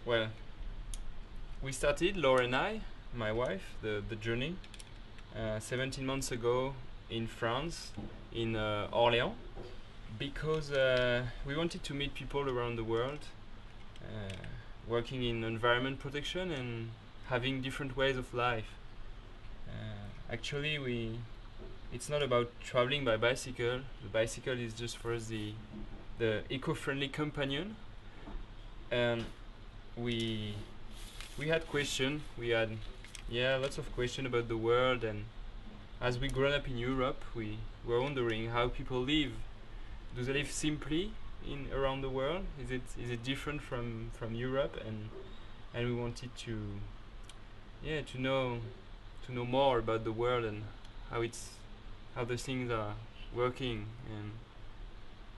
Well, we started, Laure and I, my wife, the journey 17 months ago in France, in Orléans, because we wanted to meet people around the world uh, working in environment protection and having different ways of life. Actually, it's not about traveling by bicycle. The bicycle is just for us the eco-friendly companion. And we had question. We had lots of question about the world, and as we grown up in Europe, we were wondering how people live. Do they live simply in around the world? Is it different from Europe? And we wanted to know more about the world and how the things are working and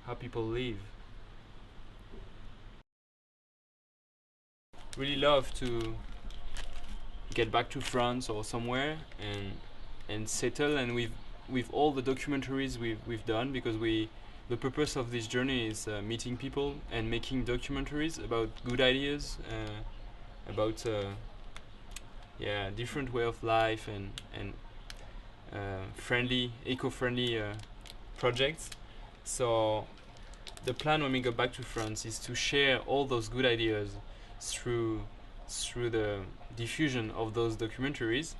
how people live. Really love to get back to France or somewhere and settle, and with all the documentaries we've done, because the purpose of this journey is meeting people and making documentaries about good ideas, about different way of life and eco-friendly projects. So the plan when we go back to France is to share all those good ideas through the diffusion of those documentaries.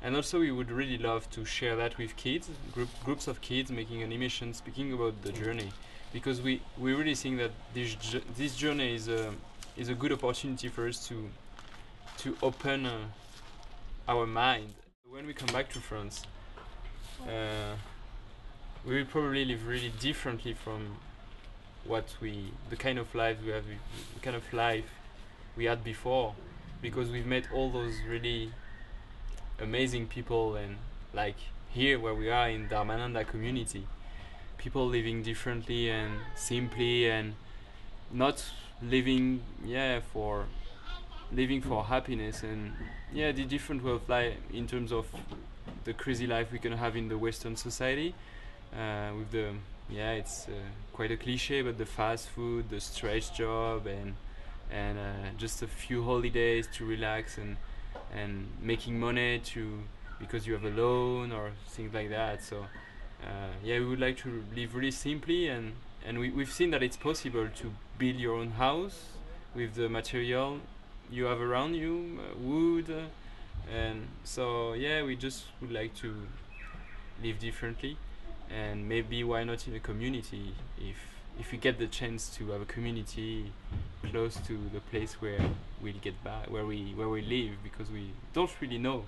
And also we would really love to share that with kids, groups of kids making animation, speaking about the journey, because we really think that this journey is a good opportunity for us to open our mind. When we come back to France, we will probably live really differently from the kind of life we have, the kind of life we had before, because we've met all those really amazing people, and like here where we are in Darmananda community, people living differently and simply, and not living for happiness, and the different way of life in terms of the crazy life we can have in the Western society, with the it's quite a cliche, but the fast food, the stress job, and just a few holidays to relax and making money because you have a loan or things like that. So we would like to live really simply, and we've seen that it's possible to build your own house with the material you have around you, wood, and so we just would like to live differently, and maybe why not in a community, if we get the chance to have a community close to the place where we'll get back, where we live, because we don't really know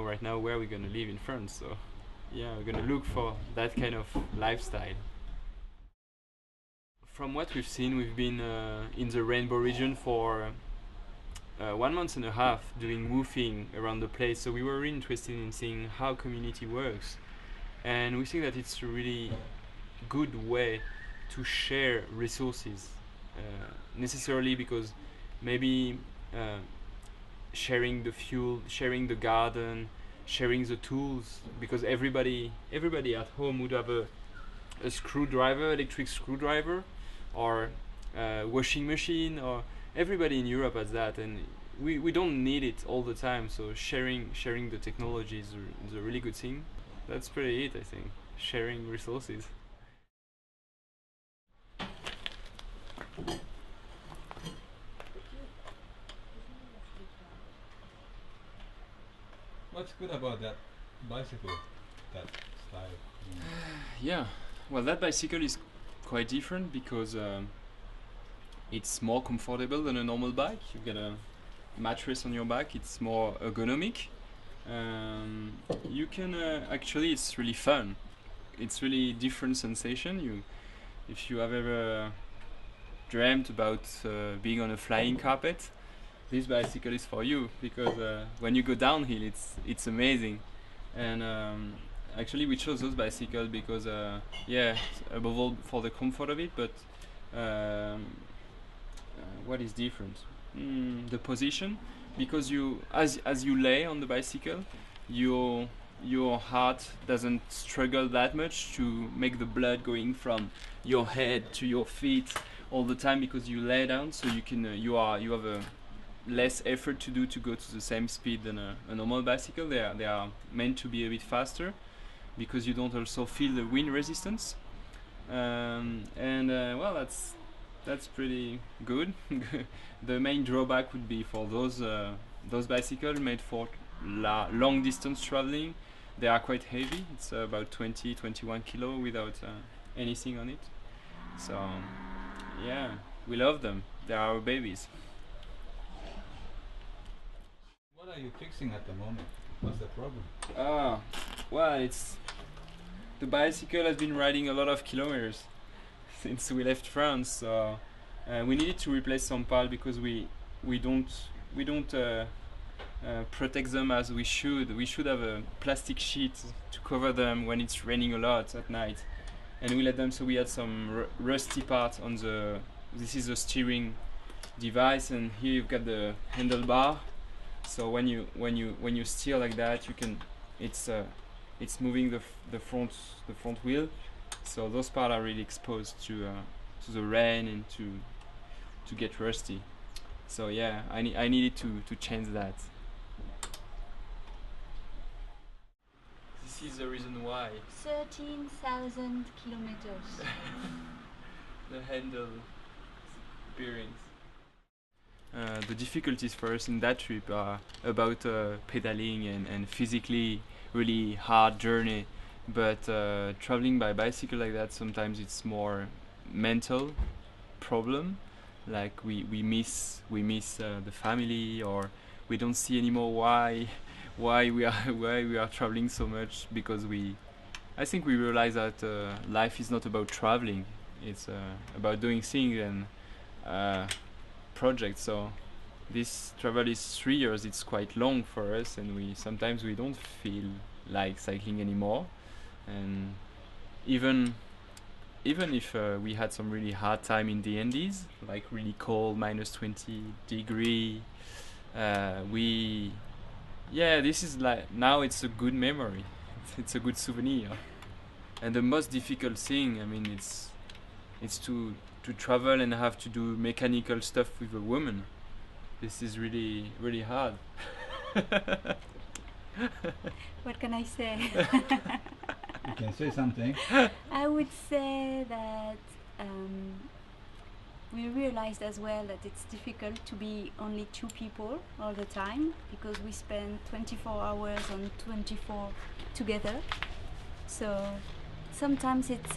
right now where we're gonna live in France. So we're gonna look for that kind of lifestyle. From what we've seen, we've been in the Rainbow region for 1 month and a half doing woofing around the place, so we were really interested in seeing how community works, and we think that it's a really good way to share resources, necessarily because maybe sharing the fuel, sharing the garden, sharing the tools, because everybody at home would have a electric screwdriver, or washing machine, or everybody in Europe has that, and we don't need it all the time, so sharing the technology is a really good thing. That's pretty it, I think. Sharing resources. What's good about that bicycle, that style? Well, that bicycle is quite different because it's more comfortable than a normal bike. You get a mattress on your back. It's more ergonomic. You can actually, it's really fun. It's really different sensation. If you have ever dreamt about being on a flying carpet, this bicycle is for you, because when you go downhill, it's amazing. And actually, we chose those bicycles because above all for the comfort of it, but what is different? The position, because as you lay on the bicycle, your heart doesn't struggle that much to make the blood going from your head to your feet all the time because you lay down, so you can you have a less effort to do to go to the same speed than a normal bicycle. They are meant to be a bit faster because you don't also feel the wind resistance. And well, that's pretty good. The main drawback would be for those bicycles made for long distance traveling. They are quite heavy. It's about 21 kilo without anything on it. So yeah, we love them. They are our babies. What are you fixing at the moment? What's the problem? Ah, well, it's the bicycle has been riding a lot of kilometers since we left France. So we needed to replace some parts because we don't protect them as we should. We should have a plastic sheet to cover them when it's raining a lot at night, and we let them. So we had some rusty part on the. This is the steering device, and here you've got the handlebar. So when you steer like that, you can. It's moving the front wheel. So those parts are really exposed to the rain and to get rusty. So yeah, I needed to change that. This is the reason why 13,000 kilometers. the handle bearings. The difficulties for us in that trip are about pedaling and physically really hard journey, but traveling by bicycle like that, sometimes it's more mental problem, like we miss the family, or we don't see anymore why we are traveling so much, because I think we realize that life is not about traveling, it's about doing things and projects. So this travel is 3 years, it's quite long for us, and we sometimes don't feel like cycling anymore. And even if we had some really hard time in the Andes, like really cold, -20 degree, this is like, now it's a good memory. It's a good souvenir. And the most difficult thing, I mean, it's to travel and have to do mechanical stuff with a woman. This is really, really hard. What can I say? You can say something. I would say that we realized as well that it's difficult to be only two people all the time, because we spend 24 hours on 24 together. So sometimes it's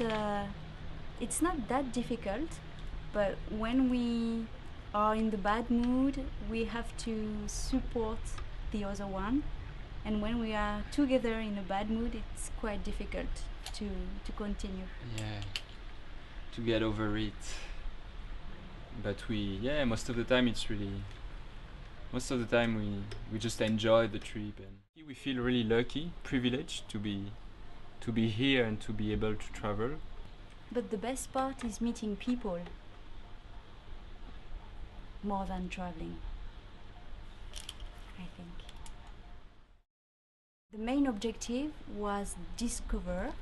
not that difficult, but when we are in the bad mood, we have to support the other one. And when we are together in a bad mood, it's quite difficult to continue. Yeah, to get over it. But most of the time we just enjoy the trip, and we feel really lucky, privileged to be here and to be able to travel. But the best part is meeting people more than traveling, I think. The main objective was discover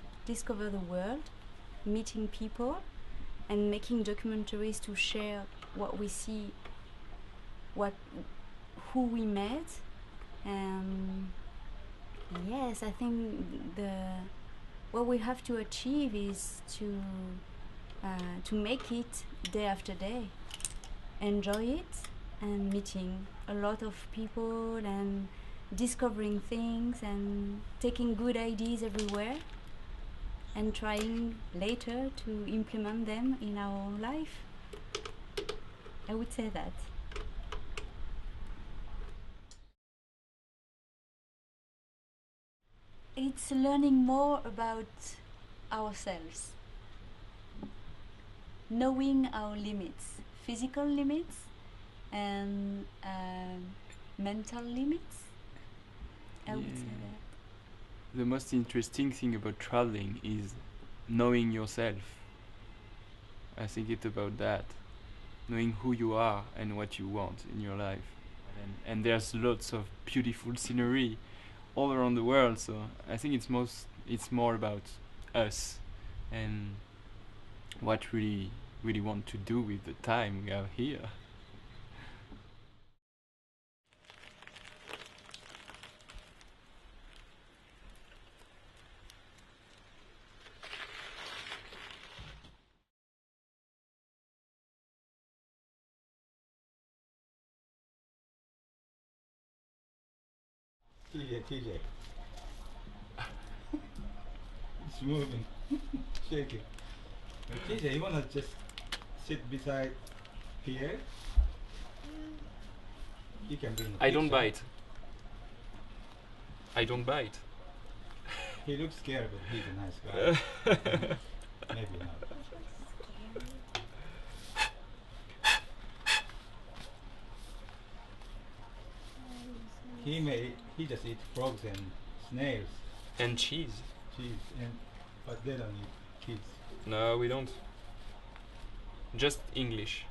the world, meeting people, and making documentaries to share what we see, who we met. Yes, I think what we have to achieve is to make it day after day, enjoy it, and meeting a lot of people and discovering things and taking good ideas everywhere and trying later to implement them in our own life. I would say that. It's learning more about ourselves, knowing our limits, physical limits and mental limits. I would say that. The most interesting thing about traveling is knowing yourself. I think it's about that, knowing who you are and what you want in your life. And there's lots of beautiful scenery all around the world, so I think it's more about us and what really really want to do with the time we have here. TJ. It's moving, shaking. TJ, you wanna just sit beside Pierre? You can bring. I don't bite. I don't bite. He looks scared, but he's a nice guy. Maybe not. He just eats frogs and snails, And cheese. cheese, but they don't eat kids. No, we don't. Just English.